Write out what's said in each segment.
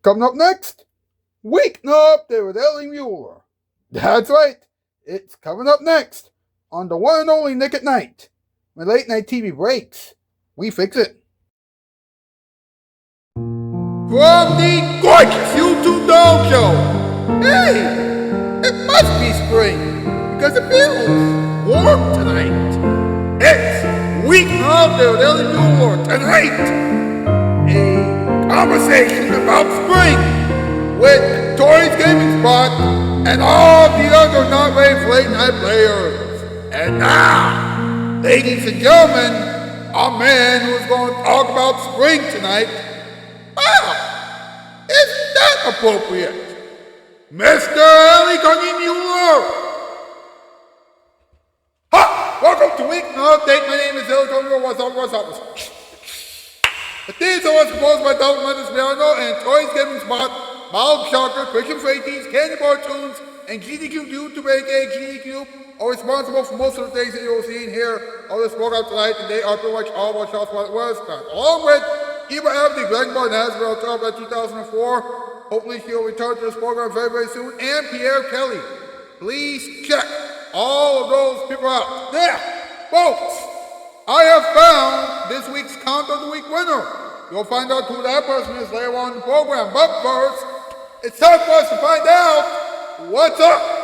Coming up next, Weeknight with Ellie Muller. That's right, it's coming up next on the one and only Nick at Night. When late night TV breaks, we fix it. From the gorgeous YouTube Dome Show. Hey, it must be spring because it feels warm tonight. It's Weeknight with Ellie Muller tonight. A conversation about spring with Tori's Gaming Spot and all the other not very late night players. And now, ladies and gentlemen, a man who's going to talk about spring tonight. Wow, isn't that appropriate? Mr. Ellie Muller. Ha! Welcome to Weeknight Update. My name is Ellie Muller. What's up? The these are proposed by Double Mendes Piano and Toys Gaming Spot, Mild Shocker, Christian Freighties, Candy Bar Tunes, and GDQ YouTube, aka GDQ, are responsible for most of the things that you'll see in here on this program tonight, and they are pretty much all what Shoutout Spotlight was. Along with Eva Abdi, Greg Bar Nazareth, about 2004. Hopefully she'll return to this program very, very soon. And Pierre Kelly. Please check all of those people out. Now, folks, I have found this week's Count of the Week winner. You'll find out who that person is later on in the program. But first, it's time for us to find out what's up.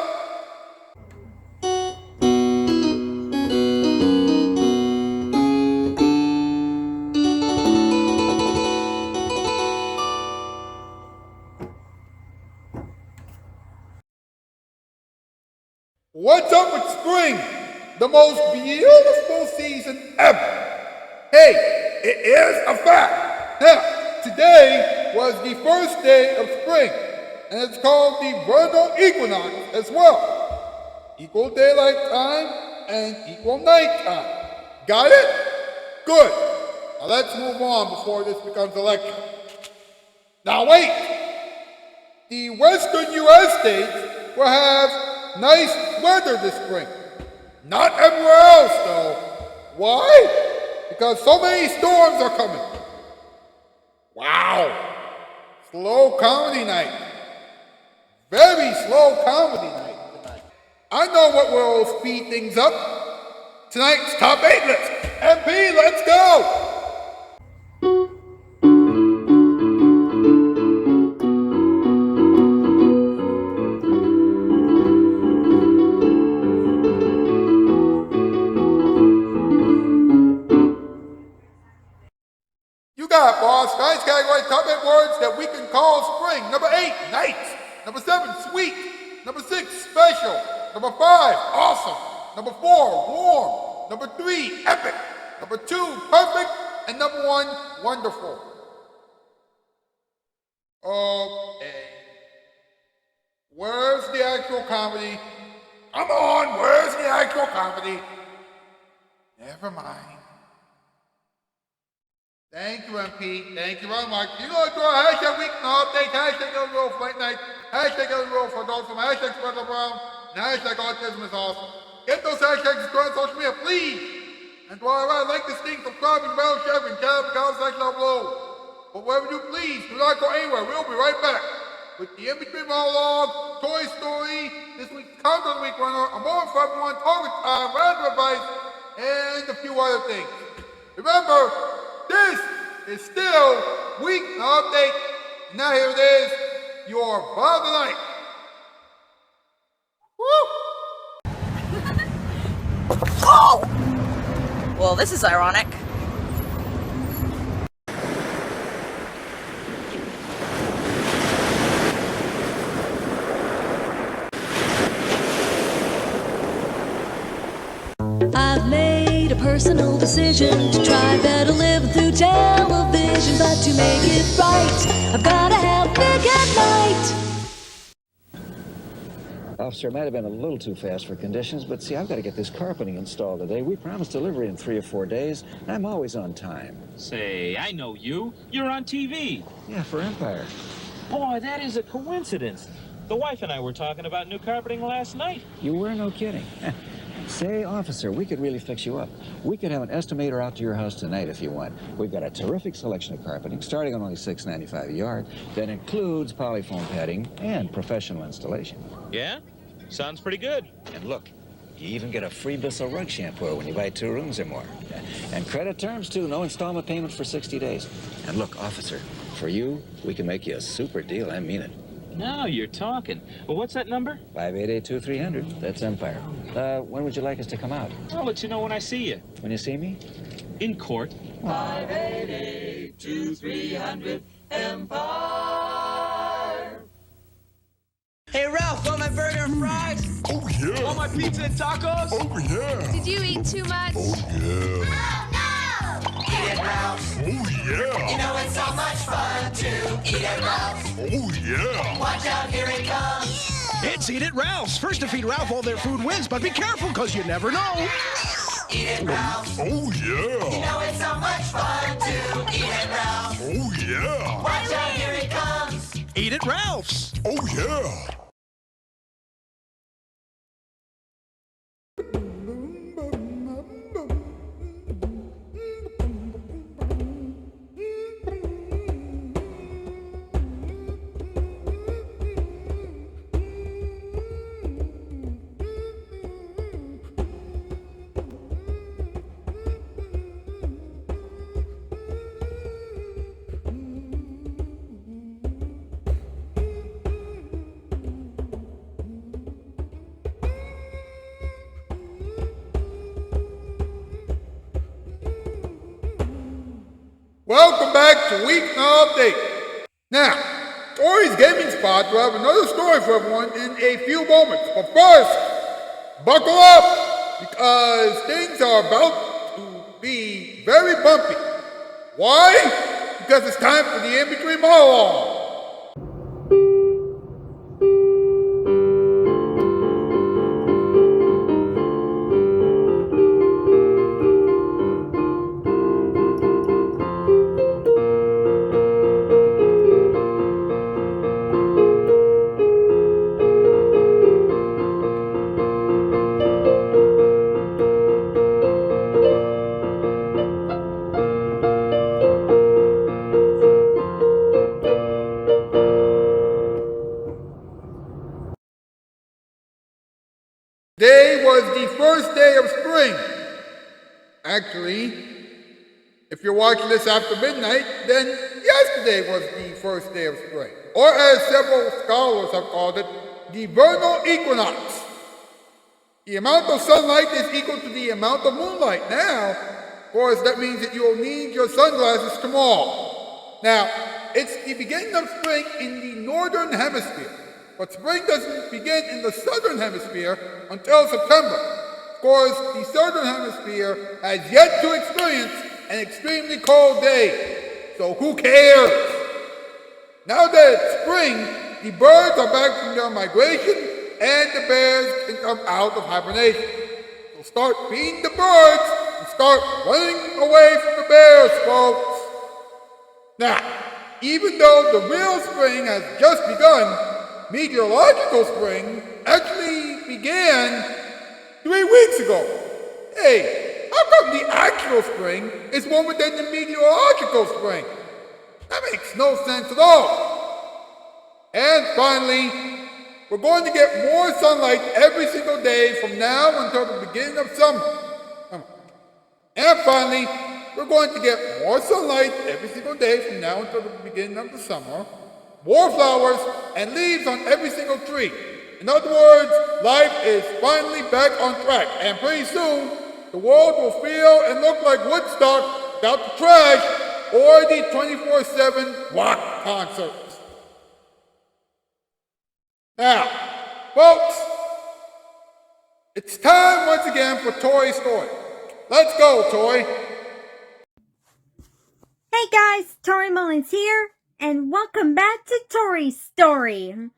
What's up with spring? The most beautiful season ever. Hey, it is a fact. Now, today was the first day of spring, and it's called the vernal equinox as well. Equal daylight time and equal night time. Got it? Good. Now let's move on before this becomes a lecture. Now wait. The western U.S. states will have nice weather this spring. Not everywhere else, though. Why? Because so many storms are coming. Wow. Slow comedy night. Very slow comedy night tonight. I know what will speed things up. Tonight's top 8 list. MP, let's go. Boss, tonight's category, top 8 words that we can call spring. Number 8, night. Number 7, sweet. Number 6, special. Number 5, awesome. Number 4, warm. Number 3, epic. Number 2, perfect. And number 1, wonderful. Okay. Where's the actual comedy? Come on, where's the actual comedy? Never mind. Thank you, MP. Thank you very much. You know, do a hashtag Weeknight Update, hashtag Ellie Muller for Late Night, hashtag Ellie Muller for Adults, hashtag Spread Brown, and hashtag Autism is Awesome. Get those hashtags on social media, please. And while I like this thing, subscribe and bell share and chat up the comment section down below. But whatever you please, do not go anywhere. We'll be right back with the in-between monologue, Toy Story, this week's Count of the Week winner, a moment for everyone, target time, random advice, and a few other things. Remember, this is still Weeknight Update. Now here it is, your bar of the night. Woo! Oh! Well, this is ironic. I've made a personal decision to try better living through television, but to make it right, I've gotta have Nick at Night. Officer, it might have been a little too fast for conditions, but see, I've got to get this carpeting installed today. We promised delivery in 3 or 4 days, and I'm always on time. Say, I know you. You're on TV. Yeah, for Empire. Boy, that is a coincidence. The wife and I were talking about new carpeting last night. You were? No kidding. Say, officer, we could really fix you up. We could have an estimator out to your house tonight if you want. We've got a terrific selection of carpeting, starting on only $6.95 a yard, that includes polyfoam padding and professional installation. Yeah? Sounds pretty good. And look, you even get a free Bissell rug shampoo when you buy 2 rooms or more. And credit terms, too. No installment payment for 60 days. And look, officer, for you, we can make you a super deal. I mean it. Now you're talking. Well, what's that number? 588-2300. That's Empire. When would you like us to come out? I'll let you know when I see you. When you see me? In court. 588-2300 Empire. Hey, Ralph, want my burger and fries? Oh, yeah. Want my pizza and tacos? Oh, yeah. Did you eat too much? Oh, yeah. Oh, no! Eat at Ralph's. Oh, yeah. You know it's so much fun to eat at Ralph's. Oh, yeah. Watch out, here it comes. It's Eat at Ralph's. First to feed Ralph all their food wins, but be careful, because you never know. Eat at Ralph's. Oh, You yeah. know it's so much fun to eat at Ralph's. Oh, yeah. Watch out, here it comes. Eat at Ralph's. Oh, yeah. Welcome back to Weeknight Update. Now, Tori's Gaming Spot will have another story for everyone in a few moments. But first, buckle up, because things are about to be very bumpy. Why? Because it's time for the in-between monologue. Today was the first day of spring. Actually, if you're watching this after midnight, then yesterday was the first day of spring. Or as several scholars have called it, the vernal equinox. The amount of sunlight is equal to the amount of moonlight. Now, of course, that means that you'll need your sunglasses tomorrow. Now, it's the beginning of spring in the northern hemisphere. But spring doesn't begin in the southern hemisphere until September. Of course, the southern hemisphere has yet to experience an extremely cold day. So who cares? Now that it's spring, the birds are back from their migration and the bears can come out of hibernation. So start feeding the birds and start running away from the bears, folks. Now, even though the real spring has just begun, meteorological spring actually began 3 weeks ago. Hey, how come the actual spring is warmer than the meteorological spring? That makes no sense at all. And finally, we're going to get more sunlight every single day from now until the beginning of summer. And finally, we're going to get more sunlight every single day from now until the beginning of the summer. More flowers and leaves on every single tree. In other words, life is finally back on track. And pretty soon, the world will feel and look like Woodstock without the trash or the 24/7 rock concerts. Now, folks, it's time once again for Tori's story. Let's go, Tori. Hey guys, Tori Mullins here, and welcome back to Tori's Story.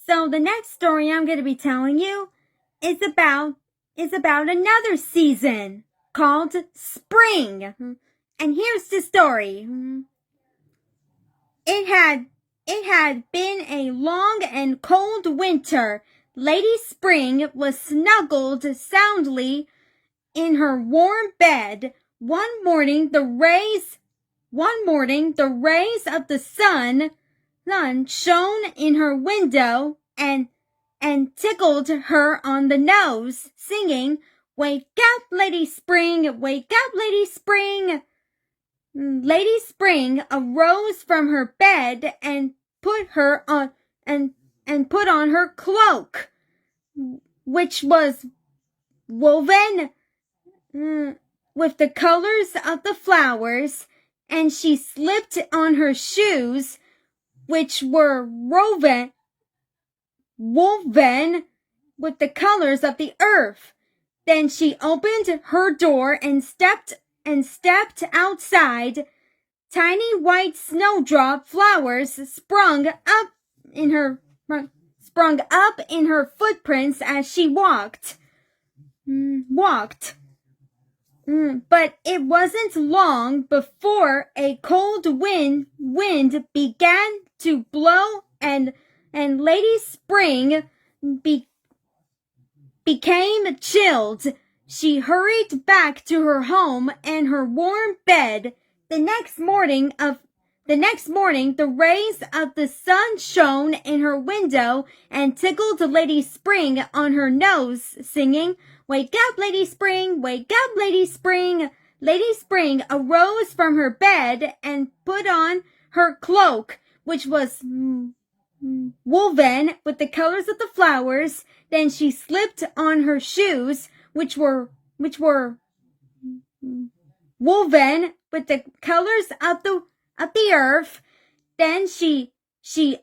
So the next story I'm going to be telling you is about another season called spring. And here's the story. It had been a long and cold winter Lady Spring was snuggled soundly in her warm bed. One morning the rays of the sun shone in her window and tickled her on the nose, singing, "Wake up, Lady Spring, wake up, Lady Spring." Lady Spring arose from her bed and put on her cloak, which was woven with the colors of the flowers, and she slipped on her shoes, which were woven with the colors of the earth. Then she opened her door and stepped outside. Tiny white snowdrop flowers sprung up in her footprints as she walked. But it wasn't long before a cold wind began to blow, and Lady Spring became chilled. She hurried back to her home and her warm bed. The next morning, the rays of the sun shone in her window and tickled Lady Spring on her nose, singing, "Wake up, Lady Spring, wake up, Lady Spring." Lady Spring arose from her bed and put on her cloak, which was woven with the colors of the flowers. Then she slipped on her shoes, which were woven with the colors of the earth. Then she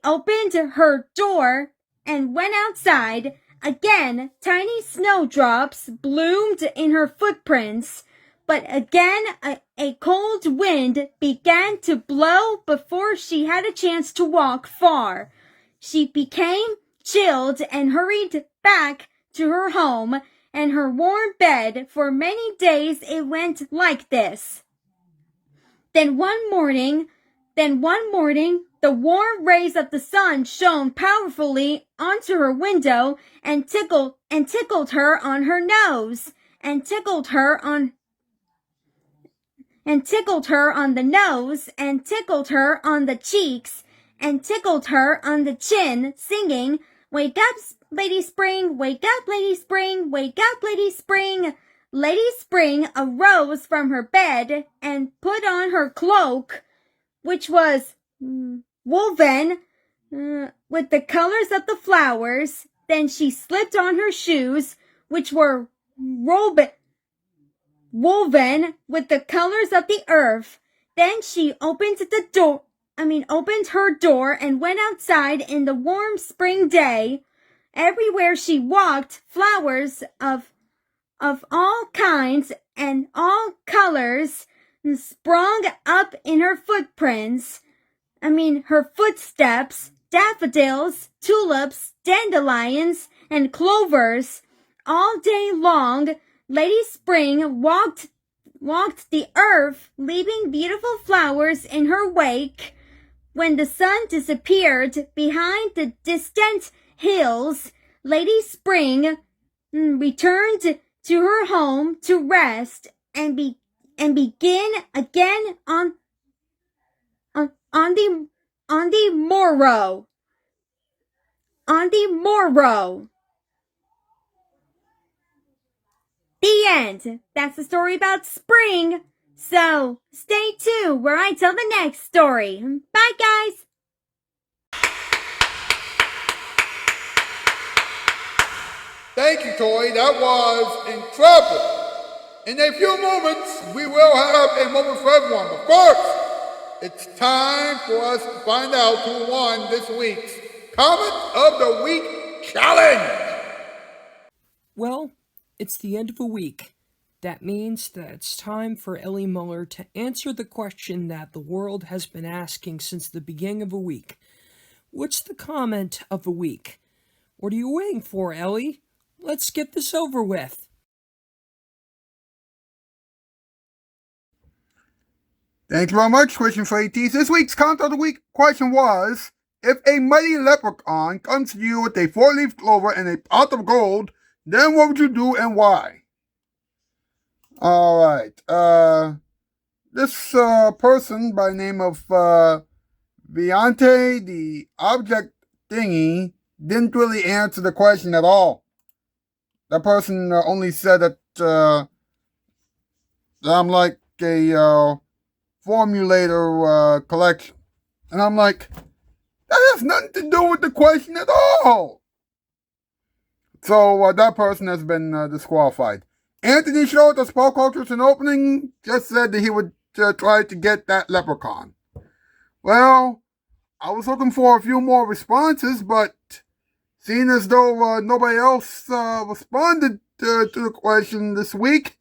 opened her door and went outside. Again, tiny snowdrops bloomed in her footprints, but again a cold wind began to blow before she had a chance to walk far. She became chilled and hurried back to her home and her warm bed. For many days it went like this. Then one morning, the warm rays of the sun shone powerfully onto her window and tickled her on her nose, and tickled her on the nose, and tickled her on the cheeks, and tickled her on the chin, singing, "Wake up, Lady Spring, wake up, Lady Spring, wake up, Lady Spring." Lady Spring arose from her bed and put on her cloak, which was woven with the colors of the flowers. Then she slipped on her shoes, which were woven with the colors of the earth. Then she opened her door and went outside in the warm spring day. Everywhere she walked, flowers of all kinds and all colors sprung up in her her footsteps, daffodils, tulips, dandelions, and clovers. All day long, Lady Spring walked the earth, leaving beautiful flowers in her wake. When the sun disappeared behind the distant hills, Lady Spring returned to her home to rest and begin again on the morrow. The end. That's the story about spring. So stay tuned where I tell the next story. Bye, guys. Thank you, Tori. That was incredible. In a few moments, we will have a moment for everyone. But first, it's time for us to find out who won this week's Comment of the Week Challenge. Well, it's the end of a week. That means that it's time for Ellie Muller to answer the question that the world has been asking since the beginning of a week. What's the comment of the week? What are you waiting for, Ellie? Let's get this over with. Thank you very much, Christian Freighties. This week's Comment of the Week question was, if a mighty leprechaun comes to you with a 4-leaf clover and a pot of gold, then what would you do and why? Alright, this person by the name of Viante, the object thingy, didn't really answer the question at all. That person only said that I'm like a formulator collection. And I'm like, that has nothing to do with the question at all. So that person has been disqualified. Anthony Shoutout the Spell Cultures in opening just said that he would try to get that leprechaun. Well, I was looking for a few more responses, but seeing as though nobody else responded to the question this week,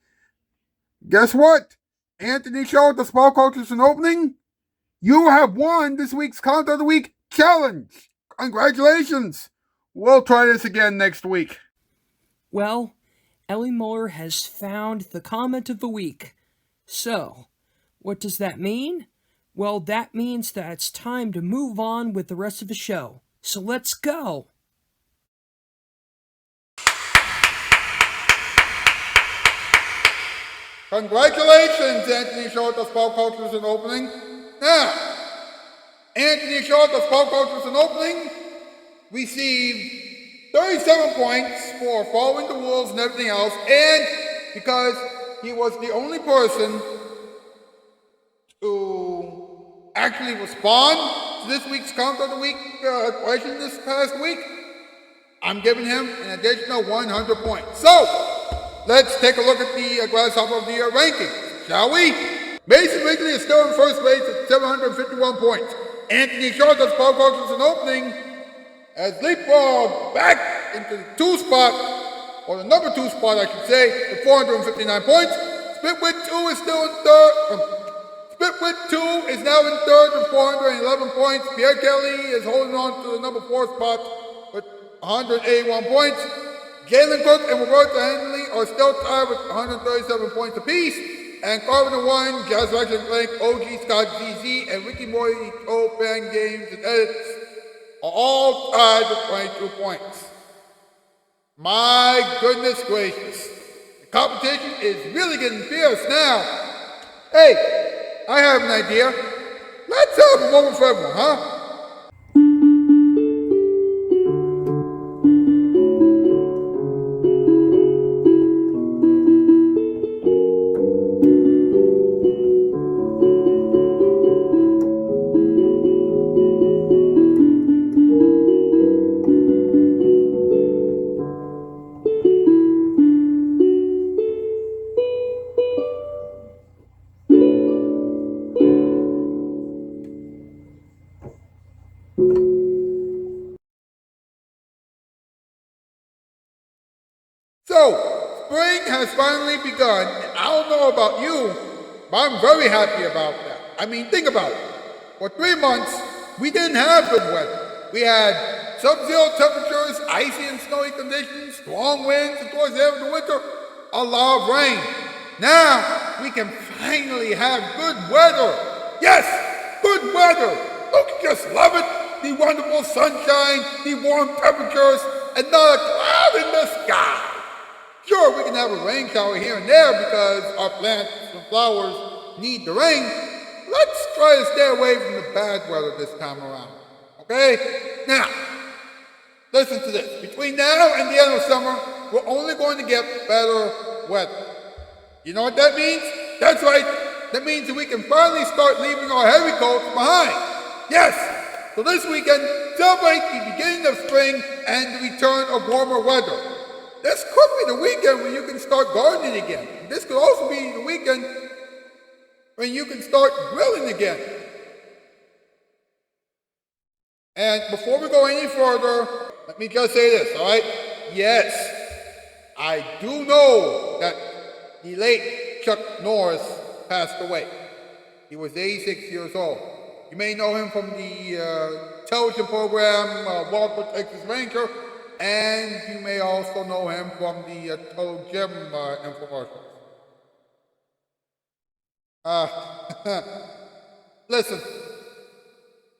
guess what? Anthony Shoutout the Spell Cultures in opening, you have won this week's Count of the Week challenge. Congratulations. We'll try this again next week. Well, Ellie Muller has found the comment of the week. So, what does that mean? Well, that means that it's time to move on with the rest of the show. So let's go! Congratulations, Anthony Shoutout the Spell Cultures in opening. Now, Anthony Shoutout the Spell Cultures in opening received 37 points for following the rules and everything else, and because he was the only person to actually respond to this week's Count of the Week question this past week, I'm giving him an additional 100 points. So, let's take a look at the Grasshopper of the Year ranking, shall we? Mason Wrigley is still in first place at 751 points. Anthony Shoutout the Spell Cultures in opening has leapfrogged back into the 2 spot, or the number 2 spot I should say, with 459 points. Spitwit 2 is still in third. Spitwit 2 is now in third with 411 points. Pierre Kelly is holding on to the number 4 spot with 181 points. Jalen Cook and Roberta Henley are still tied with 137 points apiece. And Carpenter 1, Jazz Action Blank, OG Scott ZZ, and Ricky Morty O Fan Games and Edits are all tied with 22 points. My goodness gracious. The competition is really getting fierce now. Hey, I have an idea. Let's have a moment for everyone, huh? So, spring has finally begun, and I don't know about you, but I'm very happy about that. I mean, think about it. For 3 months, we didn't have good weather. We had sub-zero temperatures, icy and snowy conditions, strong winds, and towards the end of the winter, a lot of rain. Now, we can finally have good weather. Yes, good weather. Don't you just love it? The wonderful sunshine, the warm temperatures, and not a cloud in the sky. Sure, we can have a rain shower here and there because our plants and flowers need the rain. Let's try to stay away from the bad weather this time around. Okay? Now, listen to this. Between now and the end of summer, we're only going to get better weather. You know what that means? That's right. That means that we can finally start leaving our heavy coats behind. Yes. So this weekend, celebrate the beginning of spring and the return of warmer weather. This could be the weekend when you can start gardening again. This could also be the weekend when you can start grilling again. And before we go any further, let me just say this, all right? Yes, I do know that the late Chuck Norris passed away. He was 86 years old. You may know him from the television program Walker, Texas Ranger, and you may also know him from the Total Gym infomercials. Listen,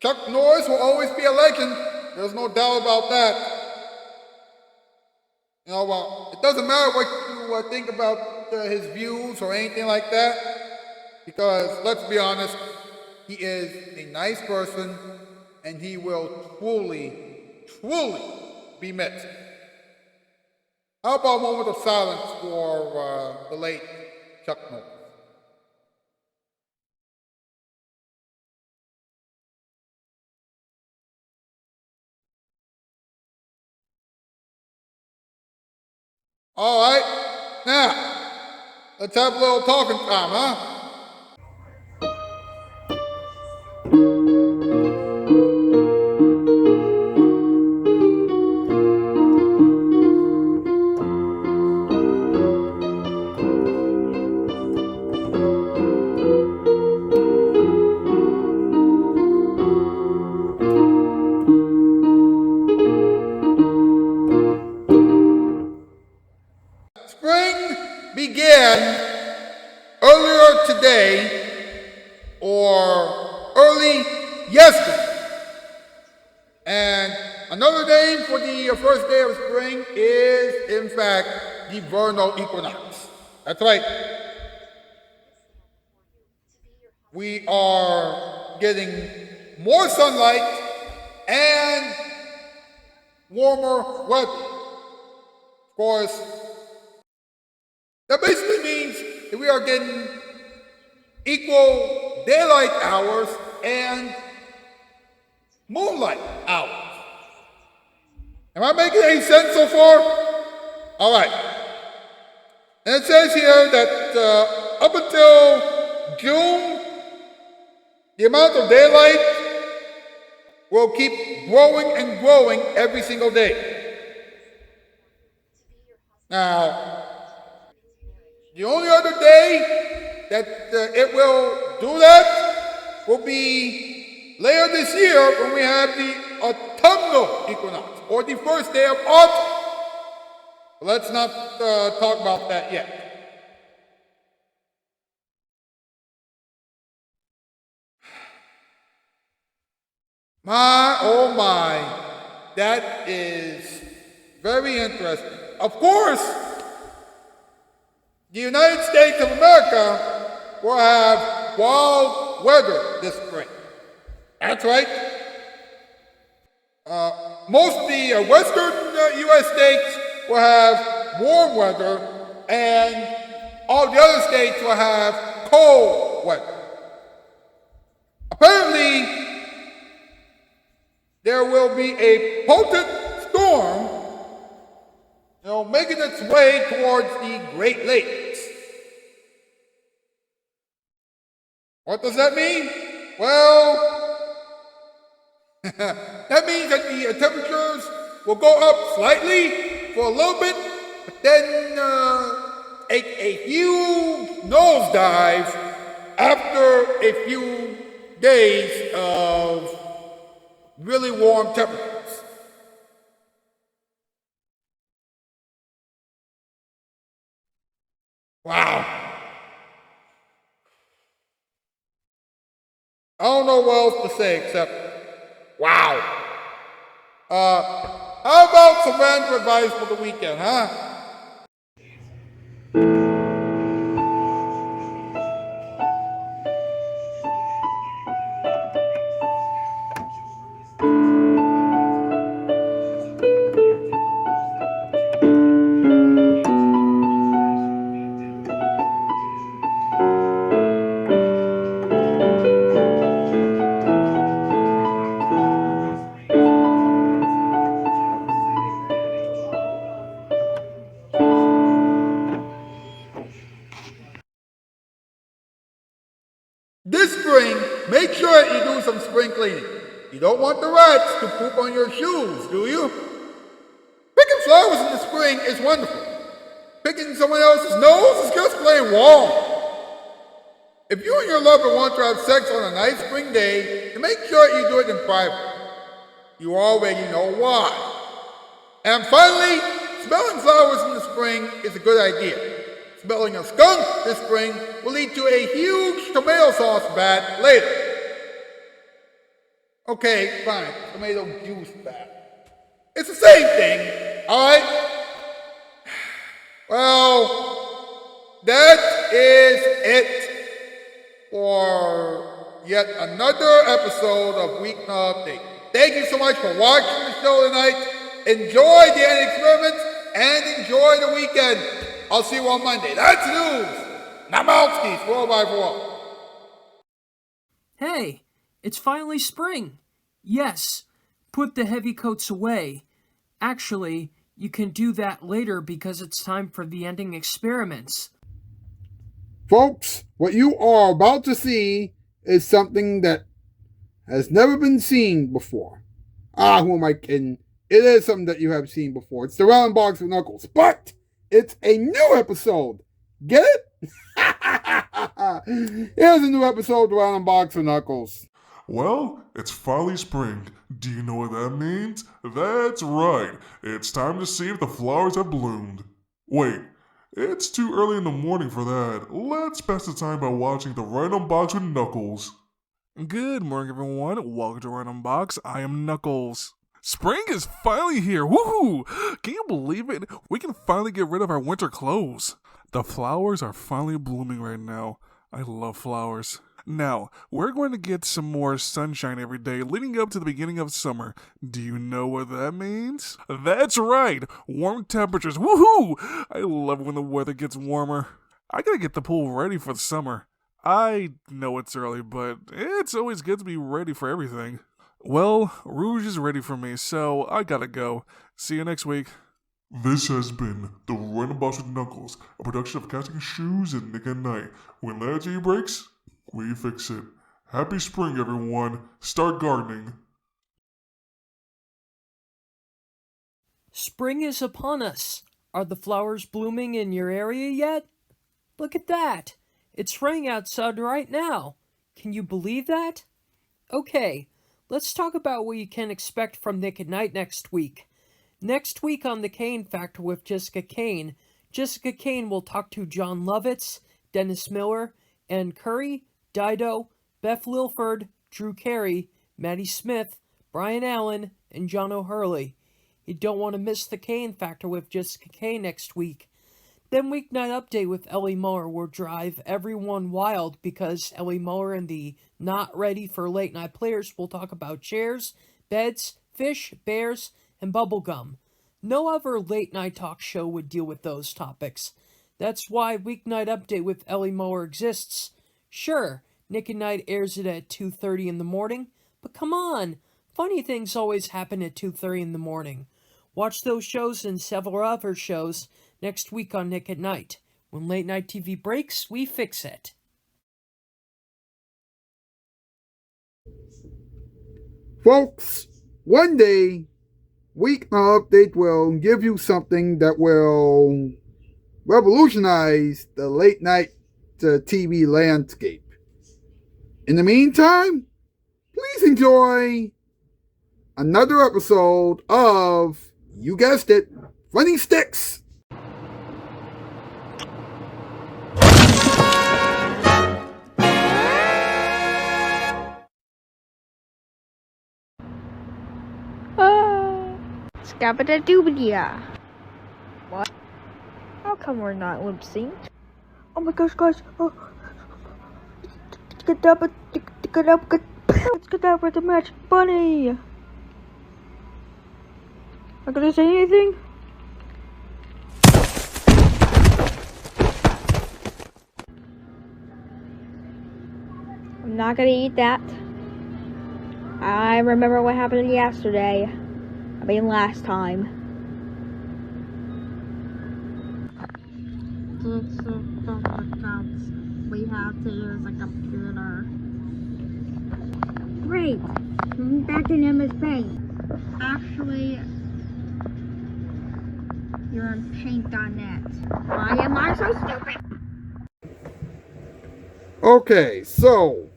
Chuck Norris will always be a legend. There's no doubt about that. It doesn't matter what you think about his views or anything like that, because let's be honest, he is a nice person, and he will truly, truly be missed. How about a moment of silence for the late Chuck Norris? All right, now, let's have a little talking time, huh? Spring began earlier today or early yesterday. And another name for the first day of spring is, in fact, the vernal equinox. That's right. We are getting more sunlight and warmer weather. Of course, that basically means that we are getting equal daylight hours and moonlight hours. Am I making any sense so far? All right. And it says here that up until June, the amount of daylight will keep growing and growing every single day. Now, the only other day that it will do that will be later this year when we have the autumnal equinox, or the first day of autumn. Let's not talk about that yet. My, oh my, that is very interesting. Of course, the United States of America will have wild weather this spring. That's right. Most of the western U.S. states will have warm weather, and all the other states will have cold weather. Apparently, there will be a potent storm, making its way towards the Great Lakes. What does that mean? Well, that means that the temperatures will go up slightly for a little bit, but then a huge nosedive after a few days of really warm temperatures. Wow. I don't know what else to say except, wow. How about some random advice for the weekend, huh? This spring, make sure that you do some spring cleaning. You don't want the rats to poop on your shoes, do you? Picking flowers in the spring is wonderful. Picking someone else's nose is just plain wrong. If you and your lover want to have sex on a nice spring day, then make sure you do it in private. You already know why. And finally, smelling flowers in the spring is a good idea. Smelling a skunk this spring will lead to a huge tomato sauce bat later. Okay, fine. Tomato juice back. It's the same thing, alright? Well, that is it for yet another episode of Weeknight Update. Thank you so much for watching the show tonight. Enjoy the end experiments and enjoy the weekend. I'll see you on Monday. That's news. Namalskis, worldwide for all. Hey, it's finally spring. Yes, put the heavy coats away. Actually, you can do that later because it's time for the ending experiments. Folks, what you are about to see is something that has never been seen before. Who am I kidding? It is something that you have seen before. It's the Round Box with Knuckles, but it's a new episode. Get it? Here's a new episode of the Round Box with Knuckles. Well, it's finally spring. Do you know what that means? That's right. It's time to see if the flowers have bloomed. Wait, it's too early in the morning for that. Let's pass the time by watching the Random Box with Knuckles. Good morning, everyone. Welcome to Random Box. I am Knuckles. Spring is finally here. Woohoo! Can you believe it? We can finally get rid of our winter clothes. The flowers are finally blooming right now. I love flowers. Now, we're going to get some more sunshine every day leading up to the beginning of summer. Do you know what that means? That's right! Warm temperatures. Woohoo! I love when the weather gets warmer. I gotta get the pool ready for the summer. I know it's early, but it's always good to be ready for everything. Well, Rouge is ready for me, so I gotta go. See you next week. This has been the Random Box with Knuckles, a production of Casting Shoes and Nick and Night. When energy breaks, we fix it. Happy spring, everyone. Start gardening. Spring is upon us. Are the flowers blooming in your area yet? Look at that. It's raining outside right now. Can you believe that? Okay, let's talk about what you can expect from Nick at Night next week. Next week on The Kane Factor with Jessica Kane will talk to John Lovitz, Dennis Miller, Ann Curry, Dido, Beth Lilford, Drew Carey, Maddie Smith, Brian Allen, and John O'Hurley. You don't want to miss The Kane Factor with Jessica Kane next week. Then Weeknight Update with Ellie Muller will drive everyone wild because Ellie Muller and the Not Ready for Late Night Players will talk about chairs, beds, fish, bears, and bubblegum. No other late night talk show would deal with those topics. That's why Weeknight Update with Ellie Muller exists. Sure, Nick and Night airs it at 2:30 in the morning, but come on, funny things always happen at 2:30 in the morning. Watch those shows and several other shows next week on Nick at Night. When late night TV breaks, we fix it. Folks, one day, Weeknight Update will give you something that will revolutionize the late night TV landscape. In the meantime, please enjoy another episode of, you guessed it, Funny Sticks. Scabba-da-dooba-dee. What? How come we're not lip synced? Oh my gosh, guys! Oh. Let's get up with the match, bunny. Not gonna say anything. I'm not gonna eat that. I remember what happened yesterday. I mean, last time. We have to use a computer. Great. Back in MS Paint. Actually, you're in Paint.net. Why am I so stupid? Okay, so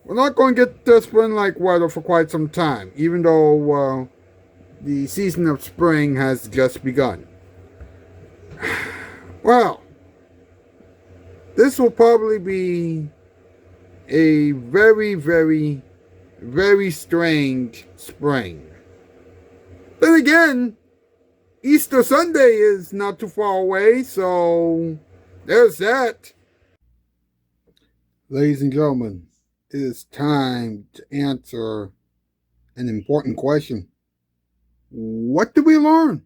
we're not going to get this spring-like weather for quite some time, even though the season of spring has just begun. Well, this will probably be a very, very very strange spring. Then again, Easter Sunday is not too far away, so there's that. Ladies and gentlemen, it is time to answer an important question. What did we learn?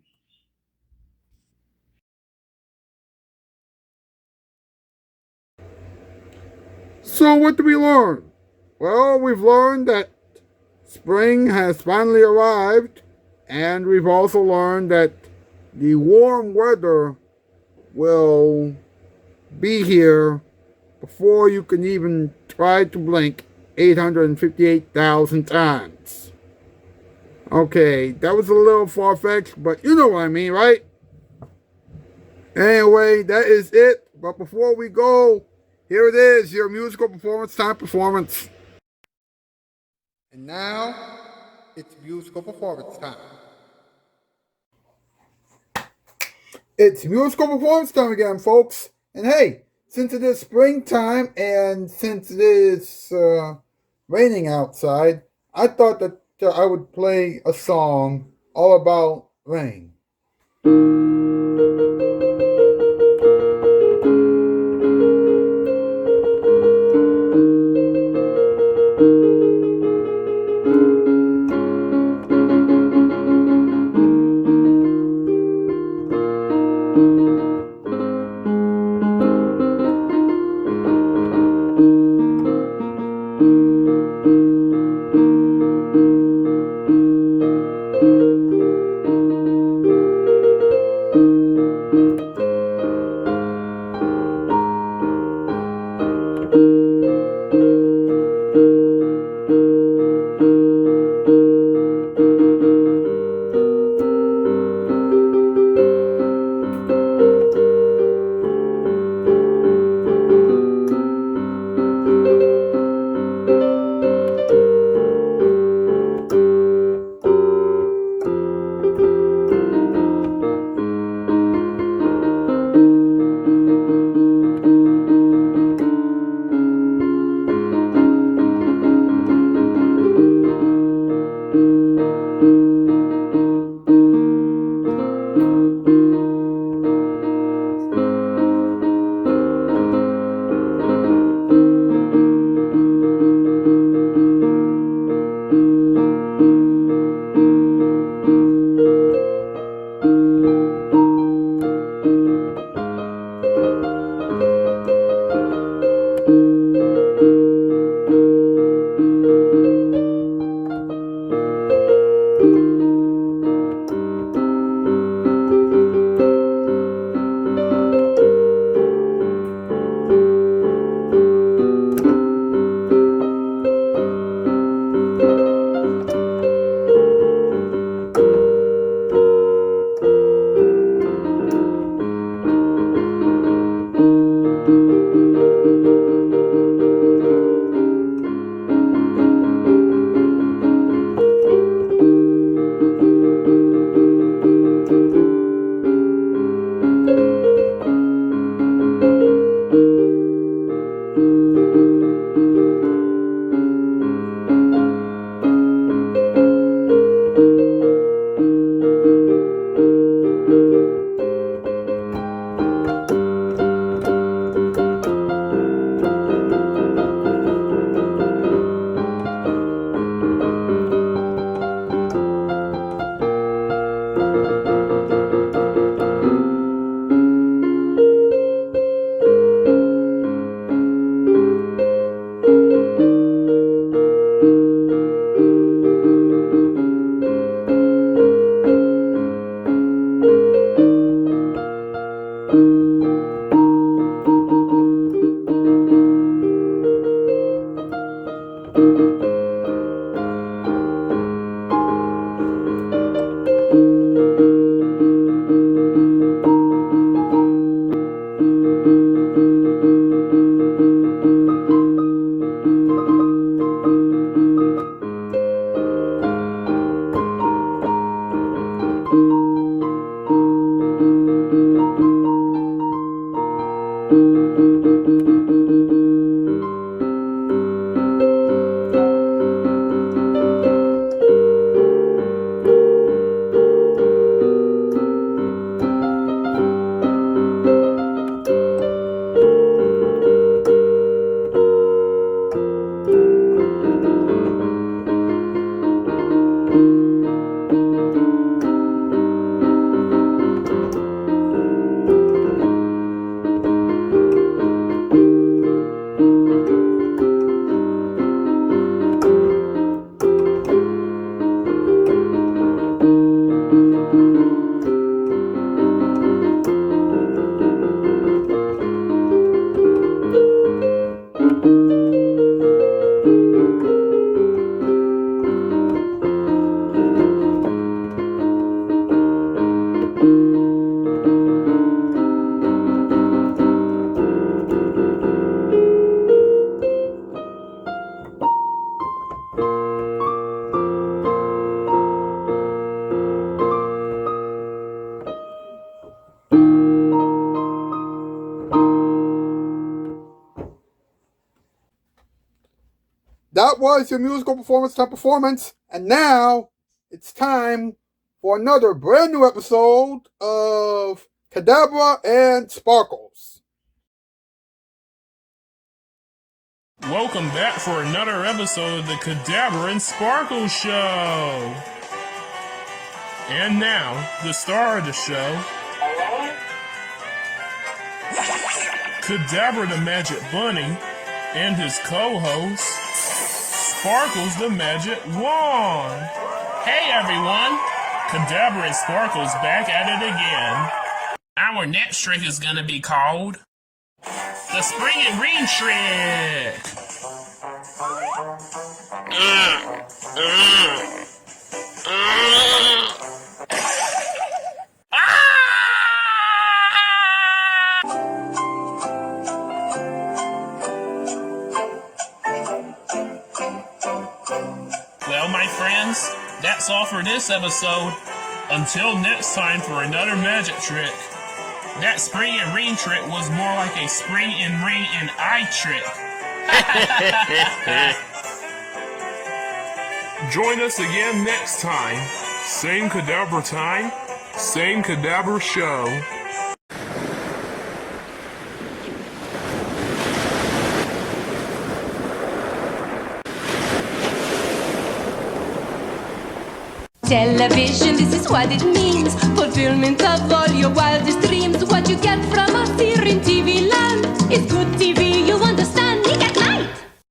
So what did we learn? Well, we've learned that spring has finally arrived, and we've also learned that the warm weather will be here before you can even try to blink 858,000 times. Okay, that was a little far-fetched, but you know what I mean, right? Anyway, that is it. But before we go, here it is, your musical performance time performance. And now, it's musical performance time. It's musical performance time again, folks. And hey, since it is springtime and since it is raining outside, I thought that I would play a song all about rain. that was your musical performance time performance. And now it's time for another brand new episode of Cadabra and Sparkles. Welcome back for another episode of the Cadabra and Sparkles Show. And now, the star of the show, Cadabra the Magic Bunny, and his co-host, Sparkles the Magic Wand. Hey everyone! Cadabra and Sparkles back at it again. Our next trick is gonna be called the Spring and Rain Trick! Well, my friends, that's all for this episode. Until next time for another magic trick. That spring and rain trick was more like a spring and rain and eye trick. Join us again next time. Same Cadabra time, same Cadabra show. Television, this is what it means. Fulfillment of all your wildest dreams. What you get from us here in TV land is good TV, you understand?